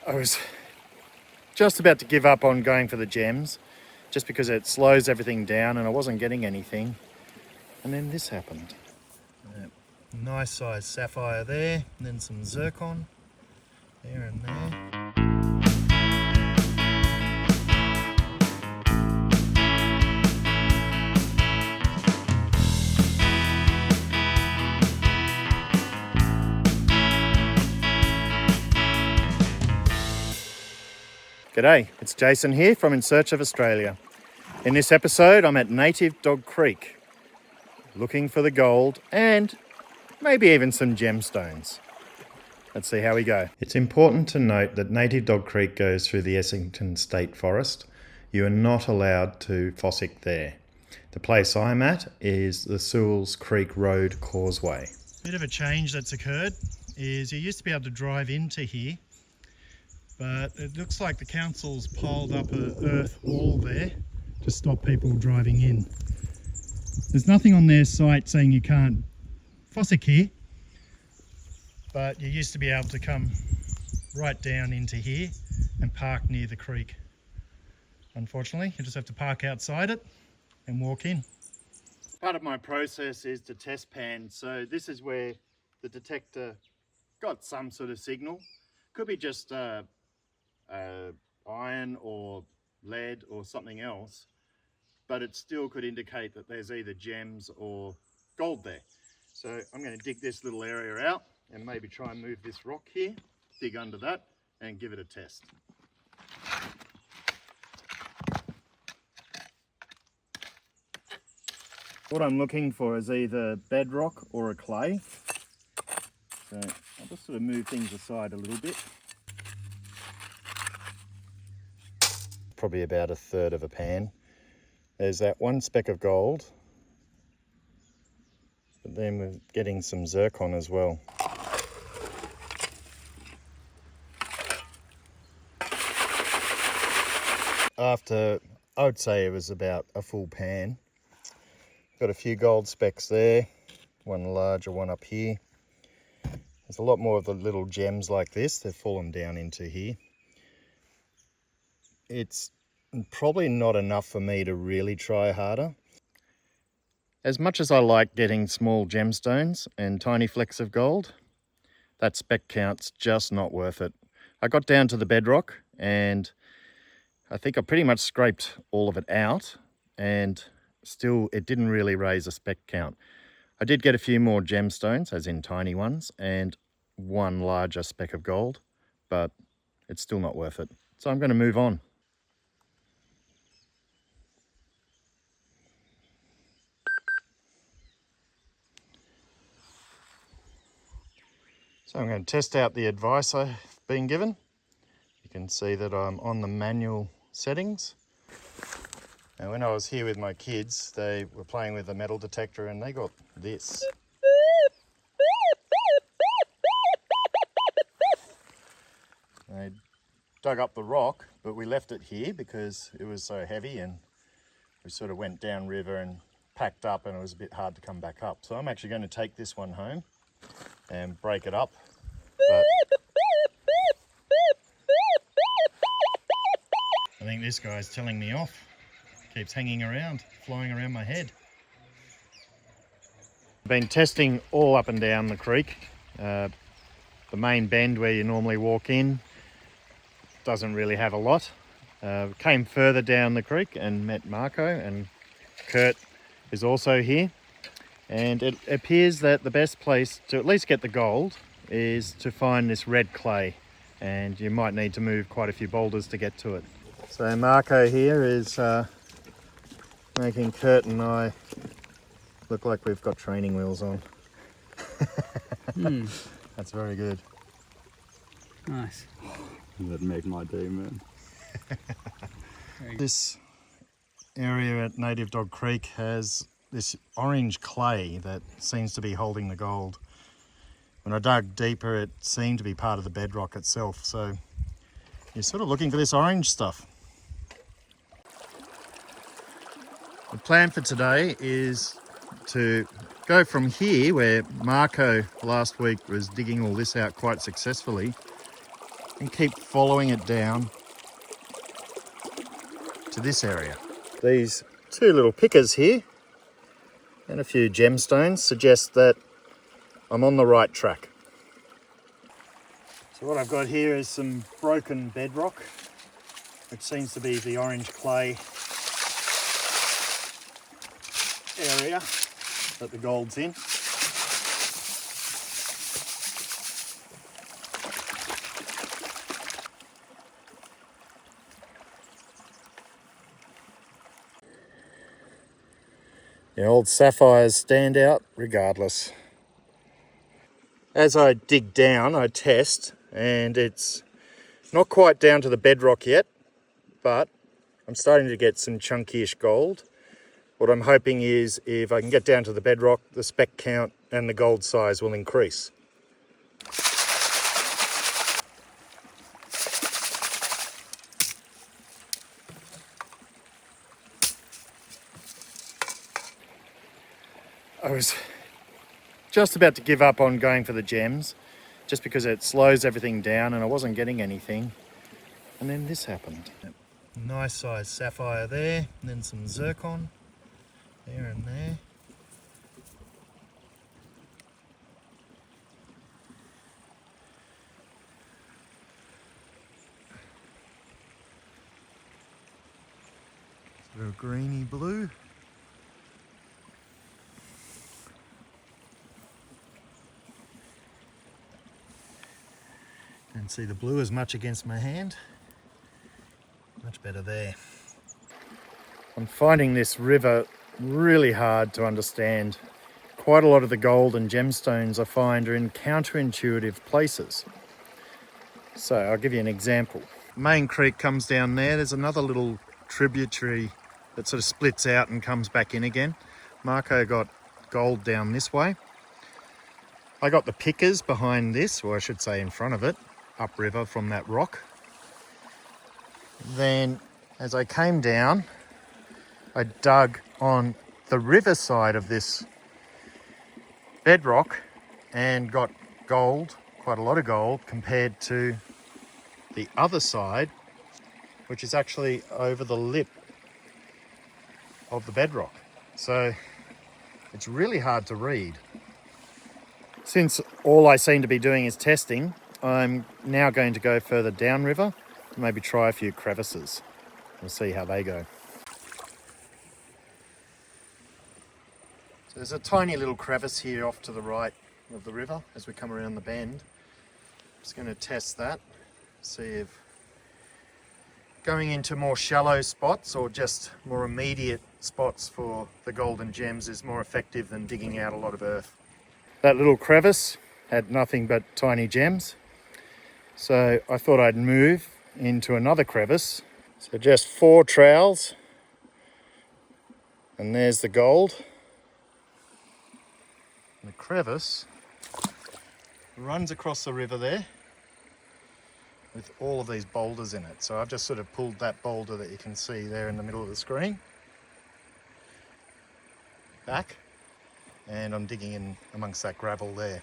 I was just about to give up on going for the gems just because it slows everything down and I wasn't getting anything. And then this happened. Nice size sapphire there, and then some zircon there and there. G'day, it's Jason here from In Search of Australia. In this episode, I'm at Native Dog Creek, looking for the gold and maybe even some gemstones. Let's see how we go. It's important to note that Native Dog Creek goes through the Essington State Forest. You are not allowed to fossick there. The place I'm at is the Sewells Creek Road Causeway. Bit of a change that's occurred is you used to be able to drive into here, but it looks like the council's piled up an earth wall there to stop people driving in. There's nothing on their site saying you can't fossick here, but you used to be able to come right down into here and park near the creek. Unfortunately, you just have to park outside it and walk in. Part of my process is to test pan, so this is where the detector got some sort of signal. Could be just iron or lead or something else, but it still could indicate that there's either gems or gold there. So I'm going to dig this little area out and maybe try and move this rock here, dig under that and give it a test. What I'm looking for is either bedrock or a clay. So I'll just sort of move things aside a little bit. Probably about 1/3 of a pan. There's that one speck of gold, but then we're getting some zircon as well. After, I would say it was about a full pan. Got a few gold specks there, one larger one up here. There's a lot more of the little gems like this, they've fallen down into here. It's probably not enough for me to really try harder. As much as I like getting small gemstones and tiny flecks of gold, that speck count's just not worth it. I got down to the bedrock and I think I pretty much scraped all of it out, and still it didn't really raise a speck count. I did get a few more gemstones, as in tiny ones, and one larger speck of gold, but it's still not worth it. So I'm going to move on. So I'm going to test out the advice I've been given. You can see that I'm on the manual settings. Now when I was here with my kids, they were playing with a metal detector and they got this. They dug up the rock, but we left it here because it was so heavy and we sort of went down river and packed up and it was a bit hard to come back up. So I'm actually going to take this one home and break it up. But I think this guy's telling me off. Keeps hanging around, flying around my head. I've been testing all up and down the creek. The main bend where you normally walk in doesn't really have a lot. Came further down the creek and met Marco, and Kurt is also here. And it appears that the best place to at least get the gold is to find this red clay, and you might need to move quite a few boulders to get to it. So Marco here is making Kurt and I look like we've got training wheels on. That's very good. Nice. That made my day, man. This area at Native Dog Creek has this orange clay that seems to be holding the gold. When I dug deeper, it seemed to be part of the bedrock itself. So you're sort of looking for this orange stuff. The plan for today is to go from here, where Marco last week was digging all this out quite successfully, and keep following it down to this area. These two little pickers here and a few gemstones suggest that I'm on the right track. So what I've got here is some broken bedrock, which seems to be the orange clay area that the gold's in. The old sapphires stand out regardless. As I dig down, I test, and it's not quite down to the bedrock yet, but I'm starting to get some chunky-ish gold. What I'm hoping is if I can get down to the bedrock, the speck count and the gold size will increase. I was just about to give up on going for the gems just because it slows everything down and I wasn't getting anything. And then this happened. Nice size sapphire there, and then some zircon there and there. Sort of greeny blue. Can't see the blue as much against my hand. Much better there. I'm finding this river really hard to understand. Quite a lot of the gold and gemstones I find are in counterintuitive places. So I'll give you an example. Main creek comes down there. There's another little tributary that sort of splits out and comes back in again. Marco got gold down this way. I got the pickers behind this, or I should say in front of it, upriver from that rock. Then as I came down, I dug on the river side of this bedrock and got gold, quite a lot of gold, compared to the other side, which is actually over the lip of the bedrock. So it's really hard to read. Since all I seem to be doing is testing, I'm now going to go further downriver, maybe try a few crevices. We'll see how they go. So there's a tiny little crevice here off to the right of the river as we come around the bend. Just going to test that, see if going into more shallow spots or just more immediate spots for the golden gems is more effective than digging out a lot of earth. That little crevice had nothing but tiny gems, so I thought I'd move into another crevice. So just 4 trowels, and there's the gold. And the crevice runs across the river there with all of these boulders in it. So I've just sort of pulled that boulder that you can see there in the middle of the screen back, and I'm digging in amongst that gravel there.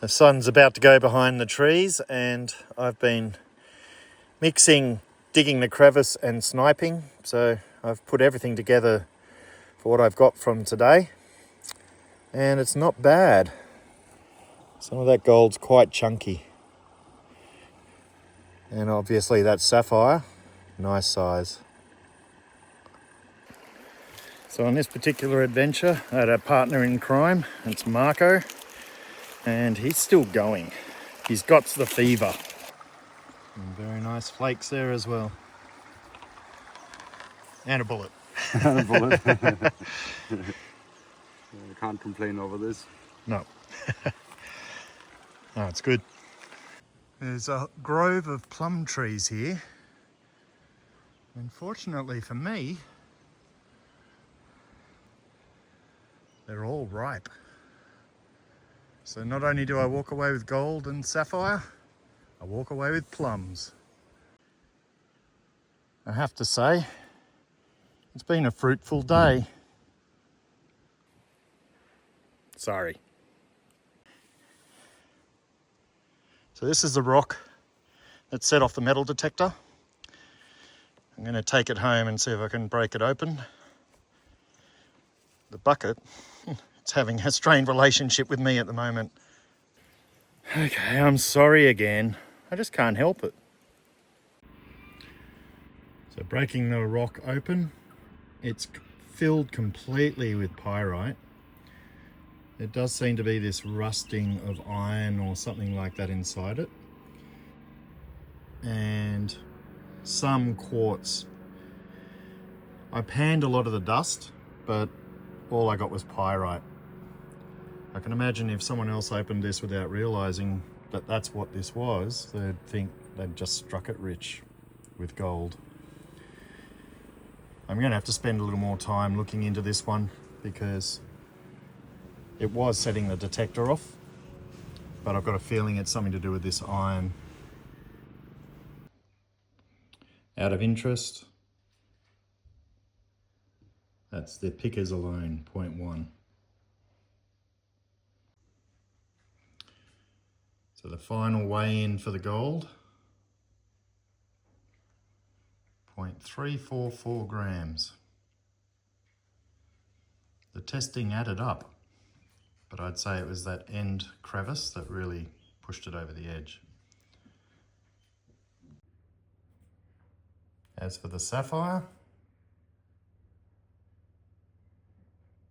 The sun's about to go behind the trees, and I've been mixing digging the crevice and sniping. So I've put everything together for what I've got from today, and it's not bad. Some of that gold's quite chunky. And obviously that sapphire, nice size. So on this particular adventure, I had a partner in crime. It's Marco. And he's still going. He's got the fever. And very nice flakes there as well. And a bullet. And a bullet. I can't complain over this. No. No, it's good. There's a grove of plum trees here. Unfortunately for me, they're all ripe. So not only do I walk away with gold and sapphire, I walk away with plums. I have to say, it's been a fruitful day. Sorry. So this is the rock that set off the metal detector. I'm going to take it home and see if I can break it open. The bucket, it's having a strained relationship with me at the moment. Okay, I'm sorry again. I just can't help it. So breaking the rock open, it's filled completely with pyrite. There does seem to be this rusting of iron or something like that inside it. And some quartz. I panned a lot of the dust, but all I got was pyrite. I can imagine if someone else opened this without realizing that that's what this was, they'd think they'd just struck it rich with gold. I'm going to have to spend a little more time looking into this one because it was setting the detector off, but I've got a feeling it's something to do with this iron. Out of interest, that's the pickers alone, 0.1. So the final weigh-in for the gold, 0.344 grams. The testing added up, but I'd say it was that end crevice that really pushed it over the edge. As for the sapphire,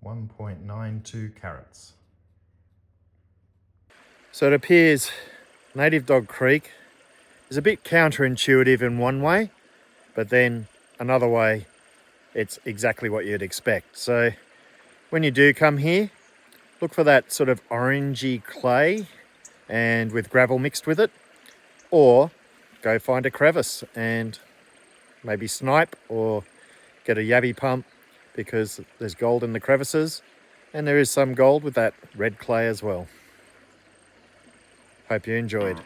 1.92 carats. So it appears Native Dog Creek is a bit counterintuitive in one way, but then another way, it's exactly what you'd expect. So when you do come here, look for that sort of orangey clay and with gravel mixed with it, or go find a crevice and maybe snipe or get a yabby pump because there's gold in the crevices and there is some gold with that red clay as well. Hope you enjoyed.